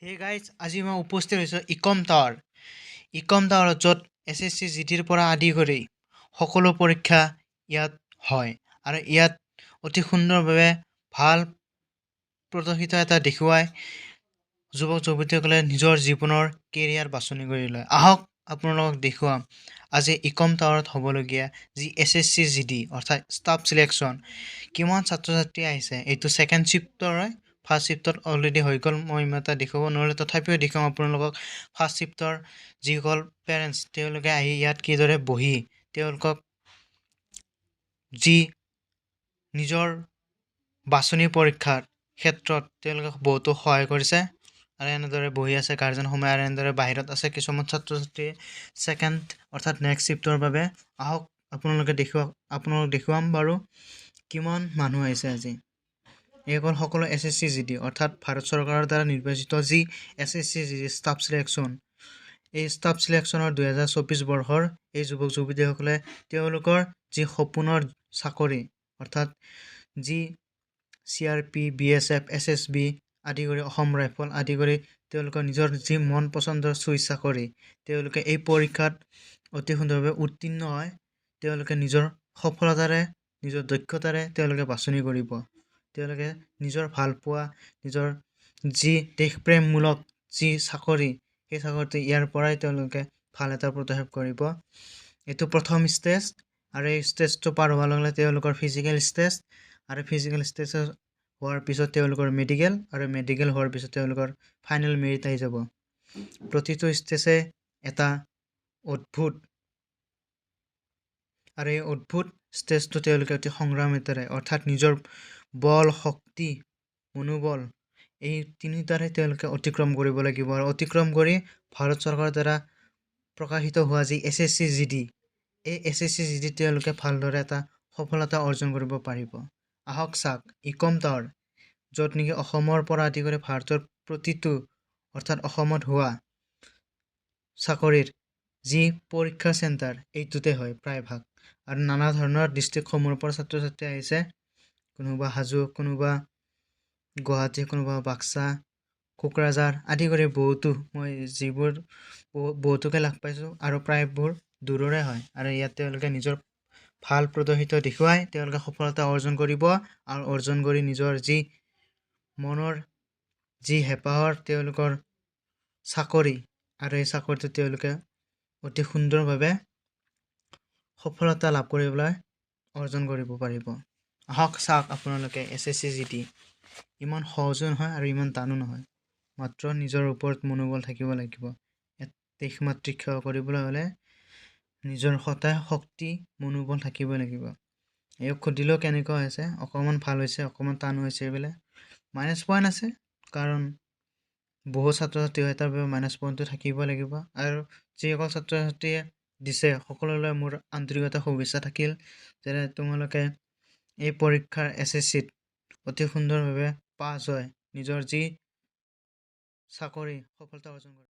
Hey guys, আজি মই উপস্থিত হৈছোঁ ইকম টাৱাৰ। ইকম টাৱাৰত য'ত SSC GDৰ পৰা আদি কৰি সকলো পৰীক্ষা ইয়াত হয় আৰু ইয়াত অতি সুন্দৰভাৱে ভাল প্ৰদৰ্শিত এটা দেখুৱাই যুৱক যুৱতীসকলে নিজৰ জীৱনৰ কেৰিয়াৰ বাছনি কৰি লয়। আহক আপোনালোকক দেখুৱাম আজি ইকম টাৱাৰত হ'বলগীয়া যি SSC GD অৰ্থাৎ ষ্টাফ চিলেকশ্যন কিমান ছাত্ৰ ছাত্ৰী আহিছে। এইটো ছেকেণ্ড শ্বিফ্টৰ হয়, ফাৰ্ষ্ট শ্বিফ্টত অলৰেডি হৈ গ'ল। মই ইমান এটা দেখুৱাব নোৱাৰিলোঁ, তথাপিও দেখুৱাম আপোনালোকক ফাৰ্ষ্ট শ্বিফ্টৰ যিসকল পেৰেণ্টছ তেওঁলোকে আহি ইয়াত কিদৰে বহি তেওঁলোকক যি নিজৰ বাছনি পৰীক্ষাৰ ক্ষেত্ৰত তেওঁলোকে বহুতো সহায় কৰিছে আৰু এনেদৰে বহি আছে গাৰ্জেনসমূহে আৰু এনেদৰে বাহিৰত আছে কিছুমান ছাত্ৰ ছাত্ৰীয়ে ছেকেণ্ড অৰ্থাৎ নেক্সট শ্বিফ্টৰ বাবে। আহক আপোনালোকক দেখুৱাম বাৰু কিমান মানুহ আহিছে আজি। এইসকল সকলো SSC GD অৰ্থাৎ ভাৰত চৰকাৰৰ দ্বাৰা নিৰ্বাচিত যি SSC GD ষ্টাফ চিলেকশ্যন, এই ষ্টাফ চিলেকশ্যনৰ 2024 বৰ্ষৰ এই যুৱক যুৱতীসকলে তেওঁলোকৰ যি সপোনৰ চাকৰি অৰ্থাৎ যি CRP, BSF, SSB আদি কৰি অসম ৰাইফল আদি কৰি তেওঁলোকৰ নিজৰ যি মন পচন্দৰ চুইচ চাকৰি তেওঁলোকে এই পৰীক্ষাত অতি সুন্দৰভাৱে উত্তীৰ্ণ হয়। তেওঁলোকে নিজৰ সফলতাৰে নিজৰ দক্ষতাৰে তেওঁলোকে বাছনি কৰিব। তেওঁলোকে নিজৰ ভালপোৱা নিজৰ যি দেশপ্ৰেমমূলক যি চাকৰি সেই চাকৰিটো ইয়াৰ পৰাই তেওঁলোকে ভাল এটা প্ৰদৰ্শন কৰিব। এইটো প্ৰথম ষ্টেজ আৰু এই ষ্টেজটো পাৰ হোৱাৰ লগে লগে তেওঁলোকৰ ফিজিকেল ষ্টেজ আৰু ফিজিকেল ষ্টেজ হোৱাৰ পিছত তেওঁলোকৰ মেডিকেল আৰু মেডিকেল হোৱাৰ পিছত তেওঁলোকৰ ফাইনেল মেৰিট আহি যাব। প্ৰতিটো ষ্টেজে এটা অদ্ভুত আৰু এই অদ্ভুত ষ্টেজটো তেওঁলোকে অতি সংগ্ৰামিতাৰে অৰ্থাৎ নিজৰ বল শক্তি মনোবল এই তিনিটাৰে তেওঁলোকে অতিক্ৰম কৰিব লাগিব আৰু অতিক্ৰম কৰি ভাৰত চৰকাৰৰ দ্বাৰা প্ৰকাশিত হোৱা যি SSC GD এই SSC GD তেওঁলোকে ভালদৰে এটা সফলতা অৰ্জন কৰিব পাৰিব। আহক চাওক ইকম টাৱাৰ, য'ত নেকি অসমৰ পৰা আদি কৰি ভাৰতৰ প্ৰতিটো অৰ্থাৎ অসমত হোৱা চাকৰিৰ যি পৰীক্ষা চেণ্টাৰ এইটোতে হয় প্ৰায়ভাগ আৰু নানা ধৰণৰ ডিষ্ট্ৰিক্টসমূহৰ পৰা ছাত্ৰ ছাত্ৰী আহিছে। কোনোবা হাজো, কোনোবা গুৱাহাটী, কোনোবা বাক্সা, কোকৰাঝাৰ আদি কৰি বহুতো মই যিবোৰ বহুতোকে লগ পাইছোঁ আৰু প্ৰায়বোৰ দূৰৰে হয় আৰু ইয়াত তেওঁলোকে নিজৰ ভাল প্ৰদৰ্শিত দেখুৱাই তেওঁলোকে সফলতা অৰ্জন কৰিব আৰু অৰ্জন কৰি নিজৰ যি মনৰ যি হেঁপাহৰ তেওঁলোকৰ চাকৰি আৰু এই চাকৰিটো তেওঁলোকে অতি সুন্দৰভাৱে সফলতা লাভ কৰিবলৈ অৰ্জন কৰিব পাৰিব। আহক চাওক আপোনালোকে SSC GD ইমান সহজো নহয় আৰু ইমান টানো নহয়, মাত্ৰ নিজৰ ওপৰত মনোবল থাকিব লাগিব। দেশ মাতৃক সেৱা কৰিবলৈ হ'লে নিজৰ সদায় শক্তি মনোবল থাকিব লাগিব। এই সুধিলেও কেনেকুৱা হৈছে, অকণমান ভাল হৈছে অকণমান টান হৈছে, এইবিলাক মাইনাছ পইণ্ট আছে কাৰণ বহু ছাত্ৰ ছাত্ৰী হয় তাৰ বাবে মাইনাছ পইণ্টটো থাকিব লাগিব আৰু যিসকল ছাত্ৰ ছাত্ৰীয়ে দিছে সকলোলৈ মোৰ আন্তৰিকতা শুভেচ্ছা থাকিল যেনে তোমালোকে এই পৰীক্ষাৰ SSCত অতি সুন্দৰভাৱে পাছ হয় নিজৰ যি চাকৰি সফলতা অৰ্জন কৰে।